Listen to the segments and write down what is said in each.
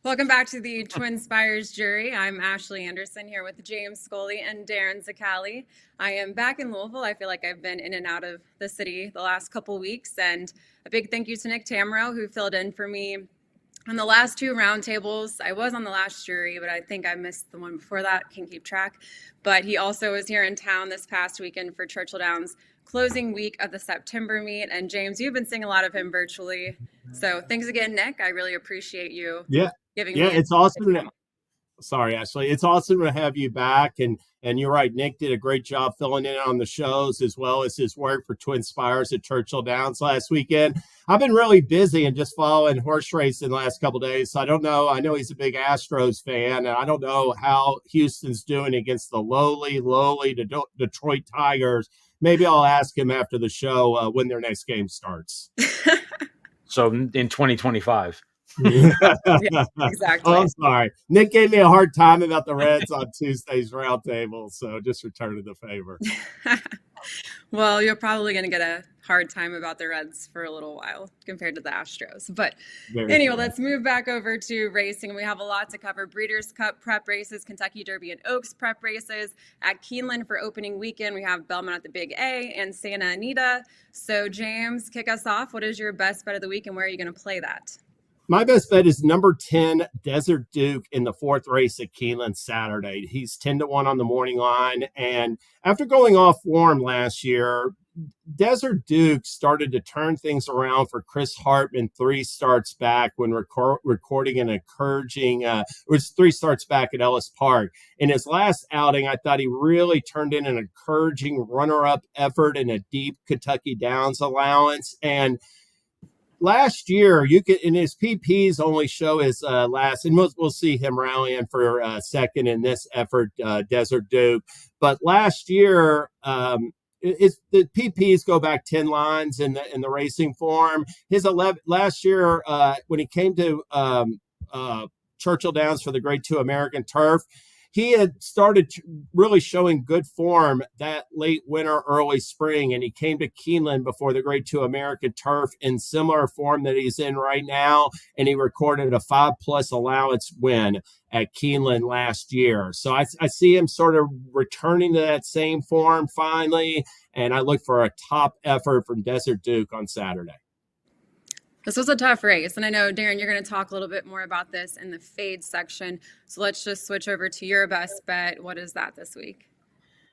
Welcome back to the TwinSpires Jury. I'm Ashley Anderson here with James Scully and Darin Zoccali. I am back in Louisville. I feel like I've been in and out of the city the last couple weeks, and a big thank you to Nick Tamro, who filled in for me on the last two roundtables. I was on the last jury, but I think I missed the one before that. Can't keep track. But he also was here in town this past weekend for Churchill Downs closing week of the September meet. And James, you've been seeing a lot of him virtually. So thanks again, Nick. I really appreciate you giving me it's awesome. Sorry, Ashley. It's awesome to have you back. And you're right. Nick did a great job filling in on the shows as well as his work for TwinSpires at Churchill Downs last weekend. I've been really busy and just following horse racing the last couple of days. So I don't know. I know he's a big Astros fan, and I don't know how Houston's doing against the lowly Detroit Tigers. Maybe I'll ask him after the show when their next game starts. So in 2025. Yeah, exactly. Oh, I'm sorry. Nick gave me a hard time about the Reds on Tuesday's roundtable, so just returning the favor. Well, you're probably going to get a hard time about the Reds for a little while compared to the Astros. But anyway, let's move back over to racing. We have a lot to cover. Breeders' Cup prep races, Kentucky Derby and Oaks prep races. At Keeneland for opening weekend, we have Belmont at the Big A and Santa Anita. So, James, kick us off. What is your best bet of the week, and where are you going to play that? My best bet is number 10, Desert Duke, in the fourth race at Keeneland Saturday. He's 10-1 on the morning line. And after going off form last year, Desert Duke started to turn things around for Chris Hartman 3 starts back when recording an encouraging, it was 3 starts back at Ellis Park. In his last outing, I thought he really turned in an encouraging runner-up effort in a deep Kentucky Downs allowance. And last year, you could, in his PPs only show his last, and we'll see him rallying for second in this effort, Desert Duke. But last year, the PPs go back 10 lines in the racing form. His 11 last year, when he came to Churchill Downs for the Grade 2 American Turf, he had started really showing good form that late winter, early spring, and he came to Keeneland before the Grade 2 American Turf in similar form that he's in right now, and he recorded a 5+ allowance win at Keeneland last year. So I see him sort of returning to that same form finally, and I look for a top effort from Desert Duke on Saturday. This was a tough race, and I know, Darin, you're going to talk a little bit more about this in the fade section. So let's just switch over to your best bet. What is that this week?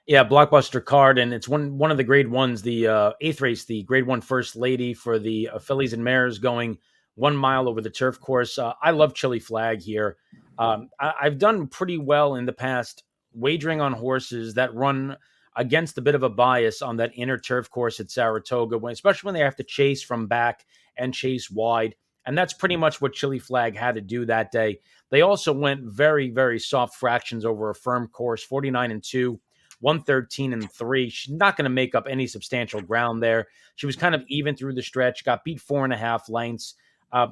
Yeah, blockbuster card, and it's one of the Grade 1s, the 8th race, the Grade 1 First Lady for the fillies and mares going 1 mile over the turf course. I love Chili Flag here. I've done pretty well in the past wagering on horses that run against a bit of a bias on that inner turf course at Saratoga, especially when they have to chase from back and chase wide. And that's pretty much what Chili Flag had to do that day. They also went very, very soft fractions over a firm course, 49-2, 113-3. She's not going to make up any substantial ground there. She was kind of even through the stretch, got beat 4.5 lengths,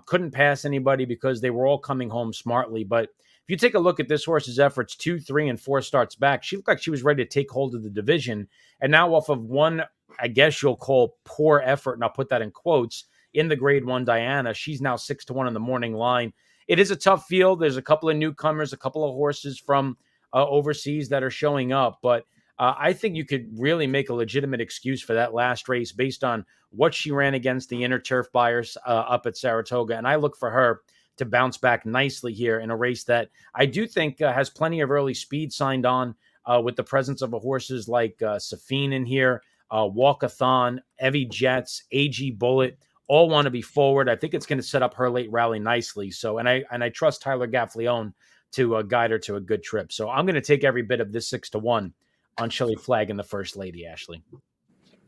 couldn't pass anybody because they were all coming home smartly. But if you take a look at this horse's efforts, 2, 3, and 4 starts back, she looked like she was ready to take hold of the division. And now off of one, I guess you'll call poor effort, and I'll put that in quotes, in the Grade 1 Diana, she's now 6-1 on the morning line. It is a tough field. There's a couple of newcomers, a couple of horses from overseas that are showing up. But I think you could really make a legitimate excuse for that last race based on what she ran against the inner turf buyers up at Saratoga. And I look for her to bounce back nicely here in a race that I do think has plenty of early speed signed on with the presence of horses like Safine in here, Walkathon, Evie Jets, AG Bullet. All want to be forward. I think it's going to set up her late rally nicely. So, and I trust Tyler Gaffleone to guide her to a good trip. So I'm going to take every bit of this 6-1 on Chili Flag and the First Lady, Ashley.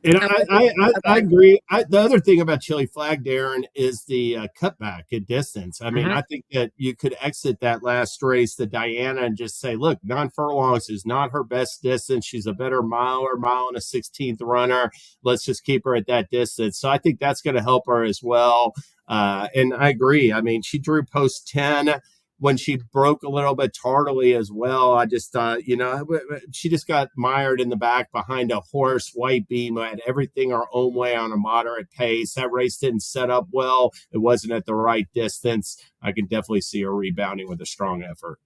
And I agree. The other thing about Chili Flag, Darin, is the cutback at distance. I mean, I think that you could exit that last race, the Diana, and just say, look, 9 furlongs is not her best distance. She's a better mile and a 16th runner. Let's just keep her at that distance. So I think that's going to help her as well. And I agree. I mean, she drew post 10 when she broke a little bit tardily as well, I just thought, she just got mired in the back behind a horse, White Beam, who had everything her own way on a moderate pace. That race didn't set up well. It wasn't at the right distance. I can definitely see her rebounding with a strong effort.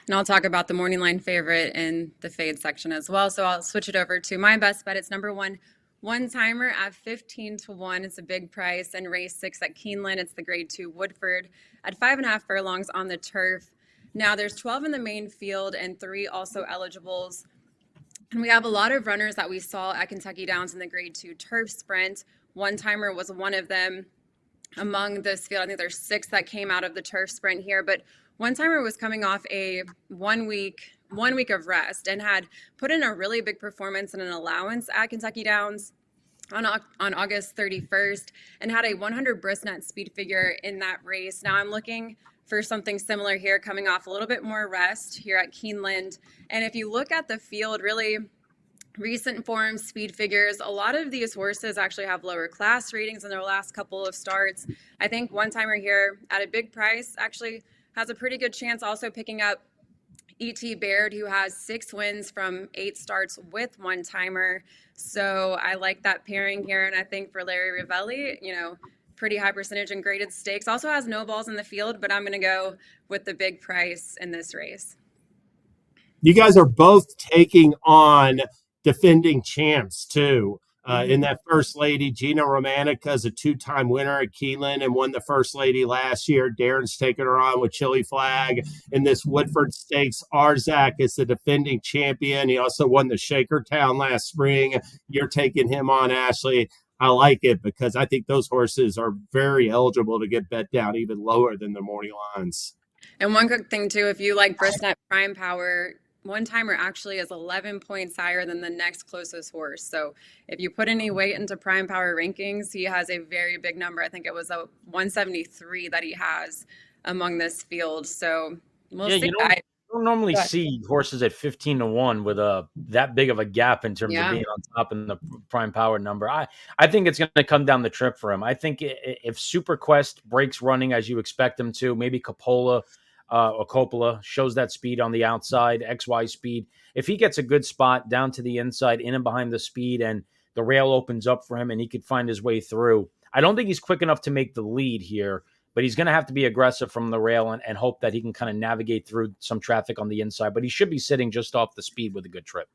And I'll talk about the morning line favorite in the fade section as well. So I'll switch it over to my best bet. It's number one timer at 15-1. It's a big price. And race 6 at Keeneland. It's the grade 2 Woodford at 5.5 furlongs on the turf. Now there's 12 in the main field and 3 also eligibles. And we have a lot of runners that we saw at Kentucky Downs in the grade 2 turf sprint. One timer was one of them among this field. I think there's 6 that came out of the turf sprint here, but one timer was coming off a 1 week of rest and had put in a really big performance and an allowance at Kentucky Downs on August 31st and had a 100 brisnet speed figure in that race. Now I'm looking for something similar here, coming off a little bit more rest here at Keeneland. And if you look at the field, really recent form speed figures, a lot of these horses actually have lower class ratings in their last couple of starts. I think one timer here at a big price actually has a pretty good chance also picking up E.T. Baird, who has 6 wins from 8 starts with one timer. So I like that pairing here. And I think for Larry Rivelli, pretty high percentage in graded stakes. Also has no balls in the field, but I'm going to go with the big price in this race. You guys are both taking on defending champs too. In that First Lady, Gina Romanica is a 2-time winner at Keeneland and won the First Lady last year. Darin's taking her on with Chili Flag. In this Woodford Stakes, Arzak is the defending champion. He also won the Shakertown last spring. You're taking him on, Ashley. I like it because I think those horses are very eligible to get bet down even lower than the morning lines. And one quick thing too, if you like Brisnet Prime Power, one timer actually is 11 points higher than the next closest horse. So if you put any weight into Prime Power rankings, he has a very big number. I think it was a 173 that he has among this field. So we'll see. You don't normally see horses at 15-1 with that big of a gap in terms of being on top in the Prime Power number. I think it's going to come down the trip for him. I think if Super Quest breaks running as you expect him to, maybe Coppola or Coppola shows that speed on the outside, XY speed. If he gets a good spot down to the inside, in and behind the speed, and the rail opens up for him and he could find his way through, I don't think he's quick enough to make the lead here, but he's going to have to be aggressive from the rail and hope that he can kind of navigate through some traffic on the inside. But he should be sitting just off the speed with a good trip.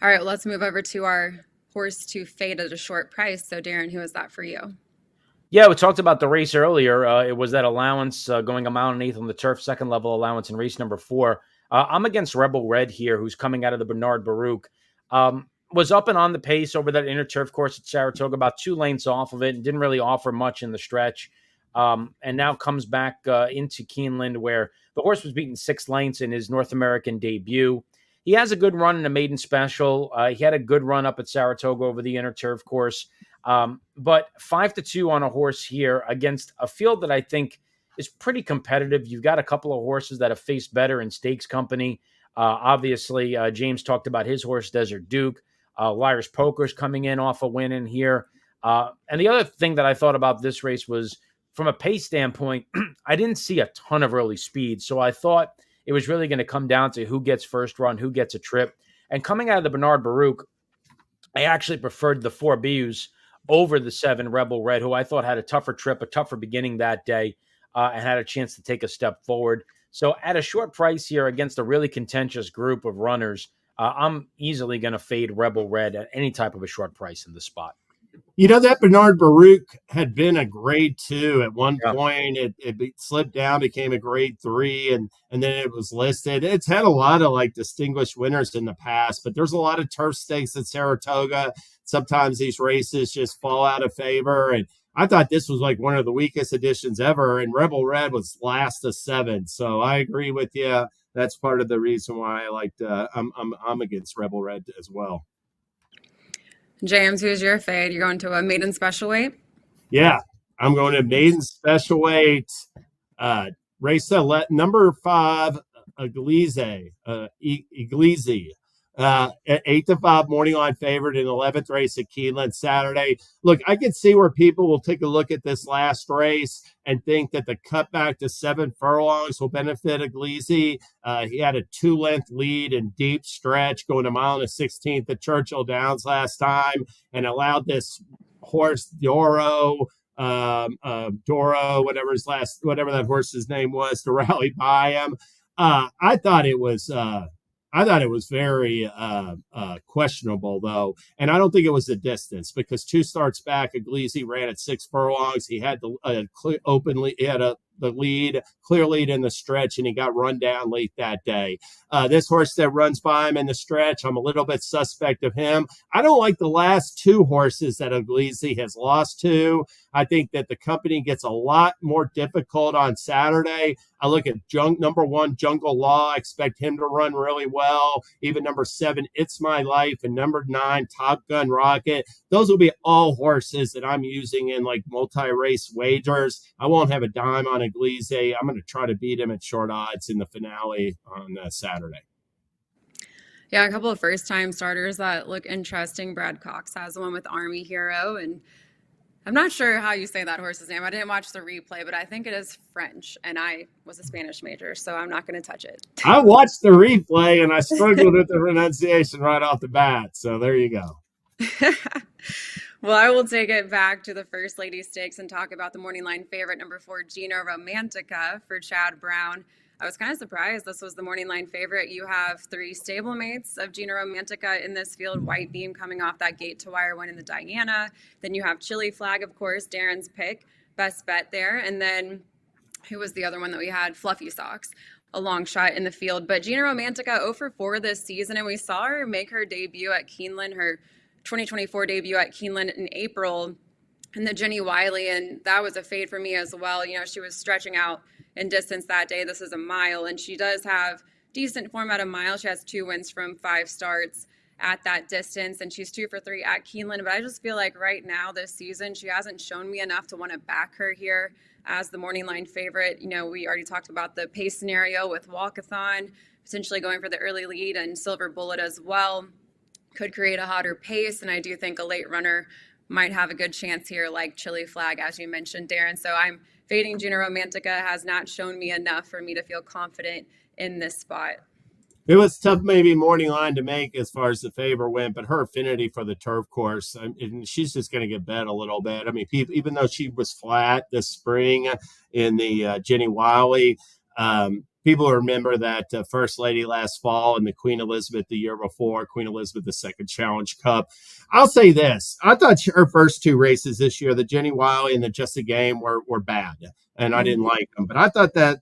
All right, well, let's move over to our horse to fade at a short price. So, Darin, who is that for you? Yeah, we talked about the race earlier. It was that allowance going a mile and an eighth on the turf, second level allowance in race number 4. I'm against Rebel Red here, who's coming out of the Bernard Baruch. Was up and on the pace over that inner turf course at Saratoga, about 2 lengths off of it, and didn't really offer much in the stretch. And now comes back into Keeneland, where the horse was beaten 6 lengths in his North American debut. He has a good run in a maiden special. He had a good run up at Saratoga over the inner turf course. But 5-2 on a horse here against a field that I think is pretty competitive. You've got a couple of horses that have faced better in stakes company. Obviously, James talked about his horse, Desert Duke. Liar's Poker's coming in off a win in here. And the other thing that I thought about this race was, from a pace standpoint, I didn't see a ton of early speed. So I thought it was really going to come down to who gets first run, who gets a trip. And coming out of the Bernard Baruch, I actually preferred the 4 Beus over the 7 Rebel Red, who I thought had a tougher trip, a tougher beginning that day, and had a chance to take a step forward. So at a short price here against a really contentious group of runners, I'm easily going to fade Rebel Red at any type of a short price in the spot. That Bernard Baruch had been a grade 2 at one point. It slipped down, became a grade 3, and then it was listed. It's had a lot of distinguished winners in the past, but there's a lot of turf stakes at Saratoga. Sometimes these races just fall out of favor, and I thought this was one of the weakest editions ever, and Rebel Red was last of 7. So I agree with you. That's part of the reason why I liked. I'm against Rebel Red as well. James, who's your fade? You're going to a maiden special weight? Yeah, I'm going to maiden special weight. Race number 5, Iglesi. At 8-5 morning line favorite in 11th race at Keeneland Saturday. Look, I can see where people will take a look at this last race and think that the cutback to 7 furlongs will benefit Iglesi. He had a 2-length lead in deep stretch going a mile and a 16th at Churchill Downs last time and allowed this horse Doro, whatever that horse's name was, to rally by him. I thought it was very questionable, though, and I don't think it was the distance because 2 starts back, Iglesi ran at 6 furlongs. He had the lead, clear lead in the stretch, and he got run down late that day. This horse that runs by him in the stretch, I'm a little bit suspect of him. I don't like the last 2 horses that Iglesi has lost to. I think that the company gets a lot more difficult on Saturday. I look at number 1, Jungle Law. I expect him to run really well. Even number 7, It's My Life, and number 9, Top Gun Rocket. Those will be all horses that I'm using in like multi-race wagers. I won't have a dime on Iglesi. I'm going to try to beat him at short odds in the finale on Saturday. Yeah, a couple of first-time starters that look interesting. Brad Cox has one with Army Hero, and I'm not sure how you say that horse's name. I didn't watch the replay, but I think it is French, and I was a Spanish major, so I'm not going to touch it. I watched the replay, and I struggled with the pronunciation right off the bat, so there you go. Well, I will take it back to the First Lady Stakes and talk about the morning line favorite, number 4, Gina Romantica for Chad Brown. I was kind of surprised this was the morning line favorite. You have 3 stablemates of Gina Romantica in this field. White Beam coming off that gate to wire win in the Diana. Then you have Chili Flag, of course, Darin's pick, best bet there. And then who was the other one that we had? Fluffy Socks, a long shot in the field. But Gina Romantica 0 for 4 this season, and we saw her make her debut at Keeneland, her 2024 debut at Keeneland in April in the Jenny Wiley, and that was a fade for me as well. You know, she was stretching out in distance that day. This is a mile, and she does have decent form at a mile. She has 2 wins from 5 starts at that distance, and she's 2 for 3 at Keeneland. But I just feel like right now this season, she hasn't shown me enough to want to back her here as the morning line favorite. You know, we already talked about the pace scenario with Walkathon, potentially going for the early lead, and Silver Bullet as well could create a hotter pace. And I do think a late runner might have a good chance here, like Chili Flag, as you mentioned, Darin. So I'm fading Gina Romantica. Has not shown me enough for me to feel confident in this spot. It was tough, maybe morning line to make as far as the favor went, but her affinity for the turf course, and she's just going to get bet a little bit. I mean, even though she was flat this spring in the Jenny Wiley, people remember that First Lady last fall and the Queen Elizabeth the year before, Queen Elizabeth II Challenge Cup. I'll say this. I thought her first 2 races this year, the Jenny Wiley and the Just a Game, were bad, and I didn't like them. But I thought that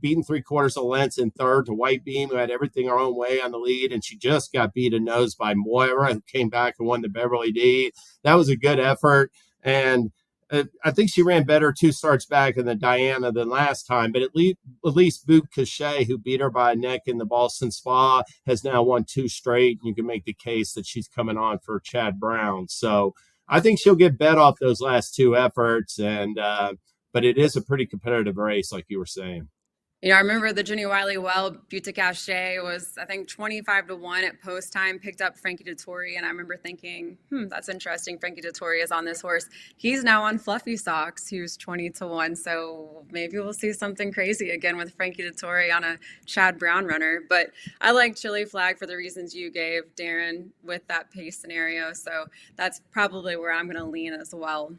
beaten 3/4 of lengths in third to White Beam, who had everything her own way on the lead, and she just got beat a nose by Moira, who came back and won the Beverly D. That was a good effort, and I think she ran better 2 starts back in the Diana than last time, but at least Boot Cachet, who beat her by a neck in the Boston Spa, has now won 2 straight. You can make the case that she's coming on for Chad Brown. So I think she'll get bet off those last 2 efforts, but it is a pretty competitive race, like you were saying. You know, I remember the Jenny Wiley Butte Cachet was, I think, 25-1 at post time, picked up Frankie Dettori, and I remember thinking, that's interesting. Frankie Dettori is on this horse. He's now on Fluffy Socks, who's 20-1, so maybe we'll see something crazy again with Frankie Dettori on a Chad Brown runner. But I like Chili Flag for the reasons you gave, Darin, with that pace scenario, so that's probably where I'm going to lean as well.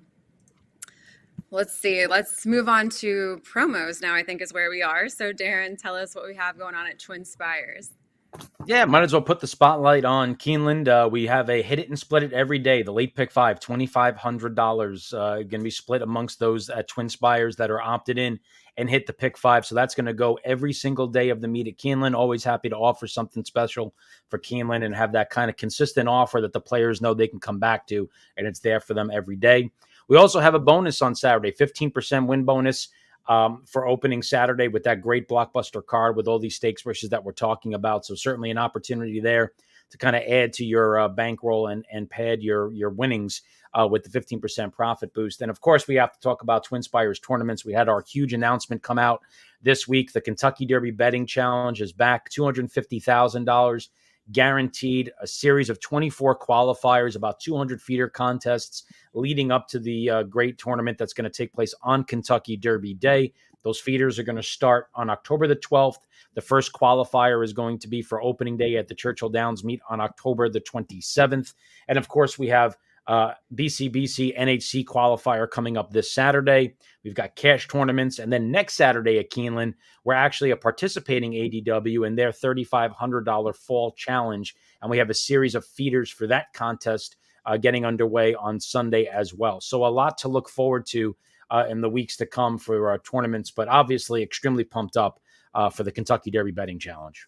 Let's see. Let's move on to promos now, I think is where we are. So, Darin, tell us what we have going on at TwinSpires. Yeah, might as well put the spotlight on Keeneland. We have a hit it and split it every day. The late pick 5, $2,500 going to be split amongst those at TwinSpires that are opted in and hit the pick 5. So that's going to go every single day of the meet at Keeneland. Always happy to offer something special for Keeneland and have that kind of consistent offer that the players know they can come back to, and it's there for them every day. We also have a bonus on Saturday, 15% win bonus for opening Saturday with that great blockbuster card with all these stakes races that we're talking about. So certainly an opportunity there to kind of add to your bankroll and pad your winnings with the 15% profit boost. And of course, we have to talk about TwinSpires tournaments. We had our huge announcement come out this week. The Kentucky Derby Betting Challenge is back, $250,000 guaranteed, a series of 24 qualifiers, about 200 feeder contests leading up to the great tournament that's going to take place on Kentucky Derby Day. Those feeders are going to start on October the 12th. The first qualifier is going to be for opening day at the Churchill Downs meet on October the 27th. And of course, we have BCBC NHC qualifier coming up this Saturday. We've got cash tournaments. And then next Saturday at Keeneland, we're actually a participating ADW in their $3,500 fall challenge. And we have a series of feeders for that contest getting underway on Sunday as well. So a lot to look forward to in the weeks to come for our tournaments, but obviously extremely pumped up for the Kentucky Derby Betting Challenge.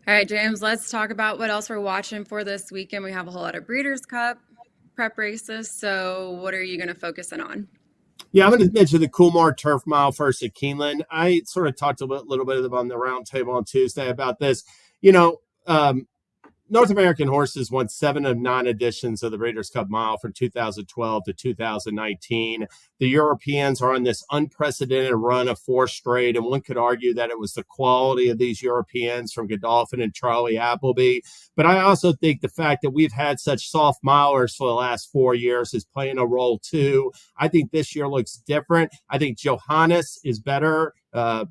All right, James, let's talk about what else we're watching for this weekend. We have a whole lot of Breeders' Cup prep races. So what are you going to focus in on? Yeah, I'm going to mention the Coolmore Turf Mile first at Keeneland. I sort of talked a little bit on the roundtable on Tuesday about this. North American horses won 7 of 9 editions of the Breeders' Cup Mile from 2012 to 2019. The Europeans are on this unprecedented run of 4 straight, and one could argue that it was the quality of these Europeans from Godolphin and Charlie Appleby. But I also think the fact that we've had such soft milers for the last 4 years is playing a role too. I think this year looks different. I think Johannes is better.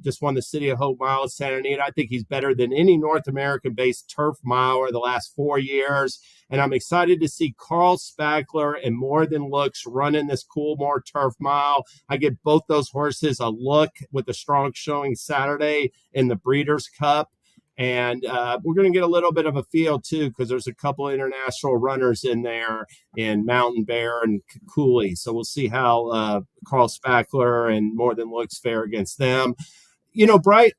Just won the City of Hope Mile at Santa Anita. I think he's better than any North American-based turf miler the last 4 years. And I'm excited to see Carl Spackler and More Than Looks running this Coolmore Turf Mile. I give both those horses a look with a strong showing Saturday in the Breeders' Cup. And we're going to get a little bit of a feel, too, because there's a couple of international runners in there in Mountain Bear and Cooley. So we'll see how Carl Spackler and More Than Looks fare against them.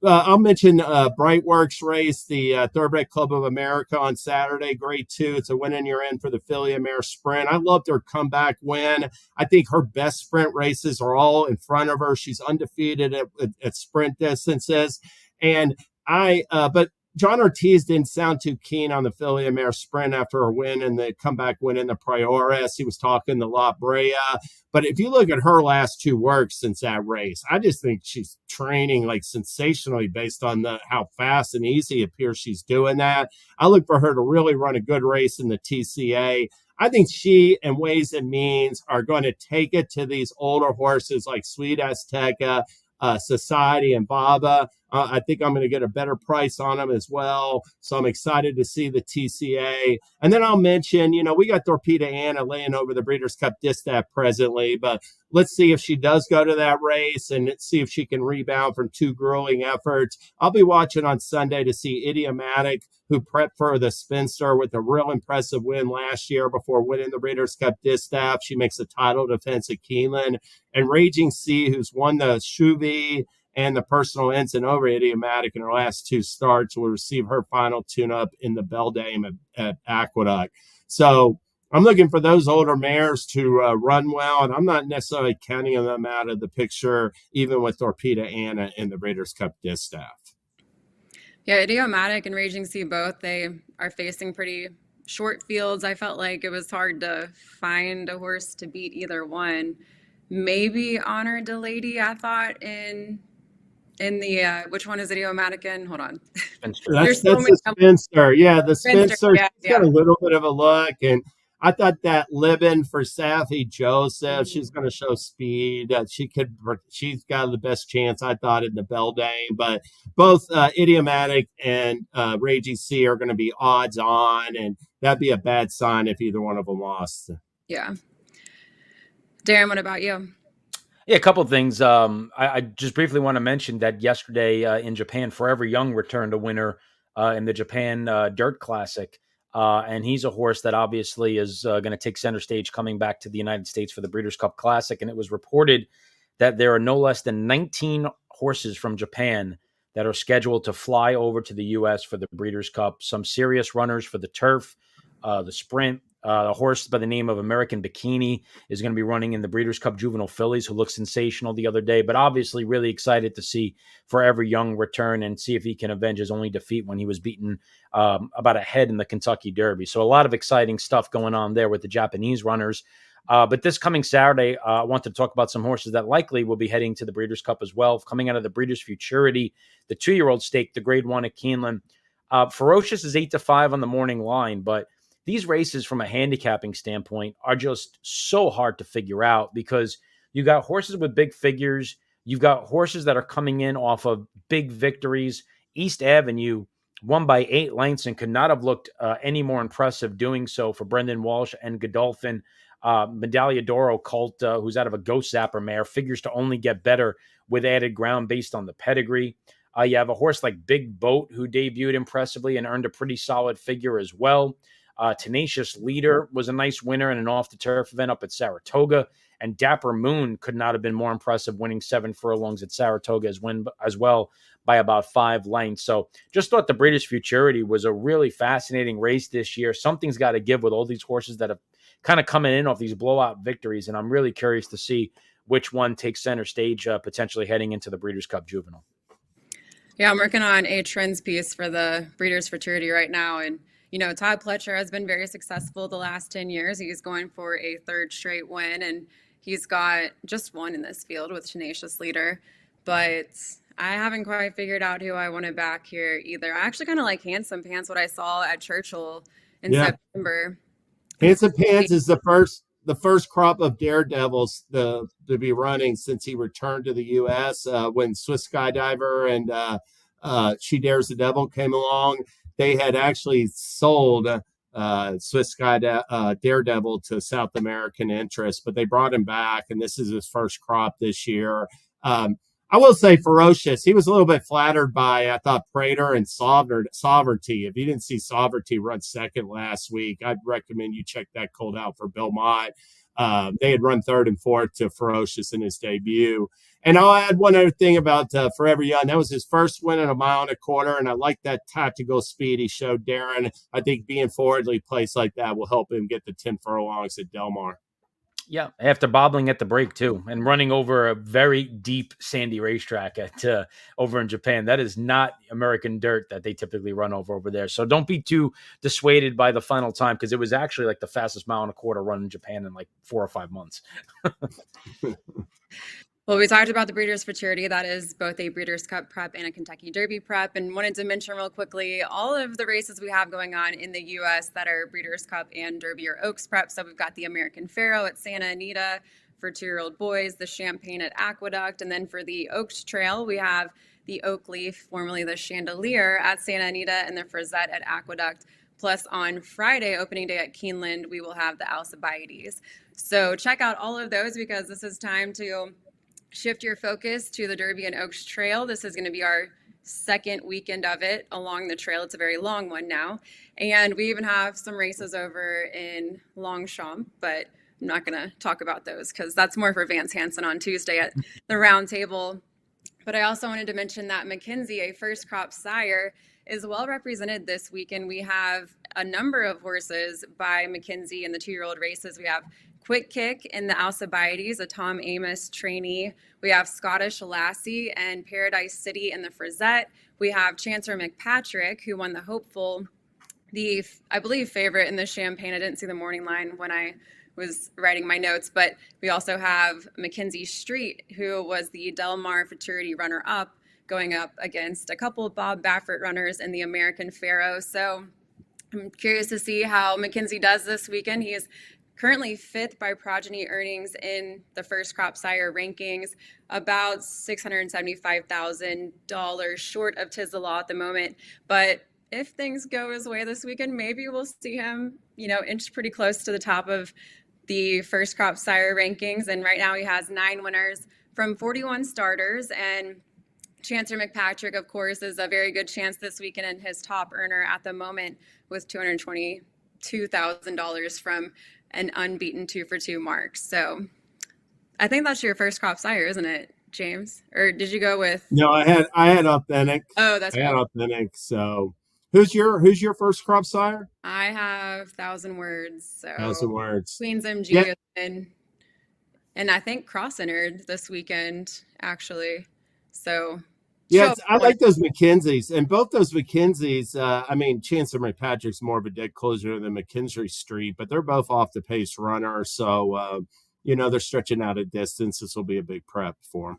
I'll mention Brightworks race, the Thoroughbred Club of America on Saturday, grade 2. It's a win and you're in for the filly and mare sprint. I loved her comeback win. I think her best sprint races are all in front of her. She's undefeated at sprint distances. And but John Ortiz didn't sound too keen on the filly and mare sprint after her win and the comeback win in the Prioras. He was talking to La Brea. But if you look at her last 2 works since that race, I just think she's training like sensationally based on how fast and easy it appears she's doing that. I look for her to really run a good race in the TCA. I think she and Ways and Means are going to take it to these older horses like Sweet Azteca, Society, and Baba. I think I'm going to get a better price on them as well. So I'm excited to see the TCA. And then I'll mention, we got Torpedo Anna laying over the Breeders' Cup Distaff presently, but let's see if she does go to that race and see if she can rebound from 2 grueling efforts. I'll be watching on Sunday to see Idiomatic, who prepped for the Spinster with a real impressive win last year before winning the Breeders' Cup Distaff. She makes a title defense at Keeneland. And Raging Sea, who's won the Shuvi and the Personal Ensign over Idiomatic in her last 2 starts, will receive her final tune-up in the Beldame at Aqueduct. So I'm looking for those older mares to run well, and I'm not necessarily counting them out of the picture, even with Torpedo Anna in the Breeders' Cup Distaff. Yeah, Idiomatic and Raging Sea both, they are facing pretty short fields. I felt like it was hard to find a horse to beat either one. Maybe Honor de Lady, I thought, in the which one is Idiomatic in? Hold on. Spinster. That's the Spinster. Yeah, the Spinster. Yeah, She's got a little bit of a look, and I thought that Libin for Safi Joseph, she's going to show speed. She's got the best chance, I thought, in the Beldame. But both Idiomatic and Raging Sea are going to be odds on, and that'd be a bad sign if either one of them lost. Yeah. Darin, what about you? Yeah, a couple of things. I just briefly want to mention that yesterday in Japan, Forever Young returned a winner in the Japan Dirt Classic. And he's a horse that obviously is going to take center stage coming back to the United States for the Breeders' Cup Classic. And it was reported that there are no less than 19 horses from Japan that are scheduled to fly over to the U.S. for the Breeders' Cup. Some serious runners for the turf, the sprint. A horse by the name of American Bikini is going to be running in the Breeders' Cup Juvenile Fillies, who looked sensational the other day. But obviously really excited to see Forever Young return and see if he can avenge his only defeat when he was beaten about a head in the Kentucky Derby. So a lot of exciting stuff going on there with the Japanese runners. But this coming Saturday, I want to talk about some horses that likely will be heading to the Breeders' Cup as well. Coming out of the Breeders' Futurity, the 2-year-old stake, the Grade 1 at Keeneland. Ferocious is 8-5 on the morning line, but these races from a handicapping standpoint are just so hard to figure out because you got horses with big figures. You've got horses that are coming in off of big victories. East Avenue won by 8 lengths and could not have looked any more impressive doing so for Brendan Walsh and Godolphin. Medaglia d'Oro Colt, who's out of a Ghost Zapper mare, figures to only get better with added ground based on the pedigree. You have a horse like Big Boat, who debuted impressively and earned a pretty solid figure as well. Tenacious Leader was a nice winner in an off-the-turf event up at Saratoga. And Dapper Moon could not have been more impressive, winning 7 furlongs at Saratoga as well by about 5 lengths. So just thought the Breeders' Futurity was a really fascinating race this year. Something's got to give with all these horses that have kind of coming in off these blowout victories. And I'm really curious to see which one takes center stage potentially heading into the Breeders' Cup Juvenile. Yeah, I'm working on a trends piece for the Breeders' Futurity right now. And, Todd Pletcher has been very successful the last 10 years. He's going for a 3rd straight win, and he's got just one in this field with Tenacious Leader. But I haven't quite figured out who I want to back here either. I actually kind of like Handsome Pants, what I saw at Churchill in September. Handsome Pants is the first crop of daredevils to be running since he returned to the U.S. When Swiss Skydiver and She Dares the Devil came along. They had actually sold Swiss Daredevil to South American interests, but they brought him back, and this is his first crop this year. I will say Ferocious, he was a little bit flattered by, I thought, Prater and Sovereignty. If you didn't see Sovereignty run second last week, I'd recommend you check that colt out for Belmont. They had run 3rd and 4th to Ferocious in his debut. And I'll add one other thing about Forever Young. That was his first win in a 1.25 miles, and I like that tactical speed he showed Darin. I think being forwardly placed like that will help him get the 10 furlongs at Del Mar. Yeah, after bobbling at the break too, and running over a very deep sandy racetrack at over in Japan. That is not American dirt that they typically run over there. So don't be too dissuaded by the final time, because it was actually like the fastest 1.25 miles run in Japan in like 4 or 5 months. Well, we talked about the Breeders' Futurity. That is both a Breeders' Cup prep and a Kentucky Derby prep. And wanted to mention real quickly all of the races we have going on in the U.S. that are Breeders' Cup and Derby or Oaks prep. So we've got the American Pharoah at Santa Anita for 2-year-old boys, the Champagne at Aqueduct. And then for the Oaks Trail, we have the Oak Leaf, formerly the Chandelier, at Santa Anita, and the Frazette at Aqueduct. Plus on Friday, opening day at Keeneland, we will have the Alcibiades. So check out all of those, because this is time to shift your focus to the Derby and Oaks Trail. This is going to be our second weekend of it along the trail. It's a very long one now. And we even have some races over in Longchamp, but I'm not going to talk about those because that's more for Vance Hansen on Tuesday at the round table. But I also wanted to mention that McKenzie, a first crop sire, is well represented this weekend. We have a number of horses by McKenzie in the 2-year-old races. We have Quick Kick in the Alcibiades, a Tom Amos trainee. We have Scottish Lassie and Paradise City in the Frazette. We have Chancer McPatrick, who won the Hopeful, the, I believe, favorite in the Champagne. I didn't see the morning line when I was writing my notes, but we also have Mackenzie Street, who was the Del Mar Futurity runner-up, going up against a couple of Bob Baffert runners in the American Pharoah. So I'm curious to see how McKenzie does this weekend. He is currently 5th by progeny earnings in the first crop sire rankings, about $675,000 short of Tis the Law at the moment. But if things go his way this weekend, maybe we'll see him, inch pretty close to the top of the first crop sire rankings. And right now he has 9 winners from 41 starters. And Chancer McPatrick, of course, is a very good chance this weekend, and his top earner at the moment with $222,000 from an unbeaten 2-for-2 mark. So I think that's your first crop sire, isn't it, James? Or did you go with? No, I had Authentic. Oh, that's right. I had Authentic. So who's your first crop sire? I have 1,000 Words. So 1,000 Words. Queens MG, and I think Cross entered this weekend, actually. So Yeah, show. I like those McKenzies, and both those McKenzies. I mean, Chancellor McPatrick's more of a dead closer than McKinstry Street, but they're both off the pace runner. So, they're stretching out a distance. This will be a big prep for them.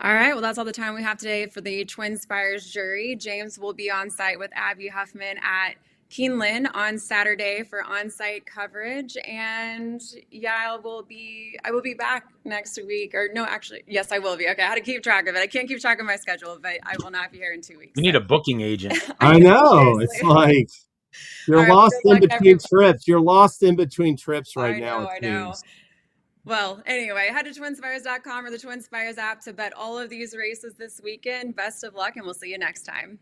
All right, well, that's all the time we have today for the TwinSpires Jury. James will be on site with Abby Huffman at Keeneland on Saturday for on-site coverage, and I will be back next week. Or no, actually, yes, I will be. Okay, I had to keep track of it. I can't keep track of my schedule, but I will not be here in 2 weeks. You need a booking agent. I know. Seriously. It's like you're All right, lost good in luck, between everybody. trips. You're lost in between trips right I now. know, It I know. seems. Well, anyway, head to TwinSpires.com or the TwinSpires app to bet all of these races this weekend. Best of luck, and we'll see you next time.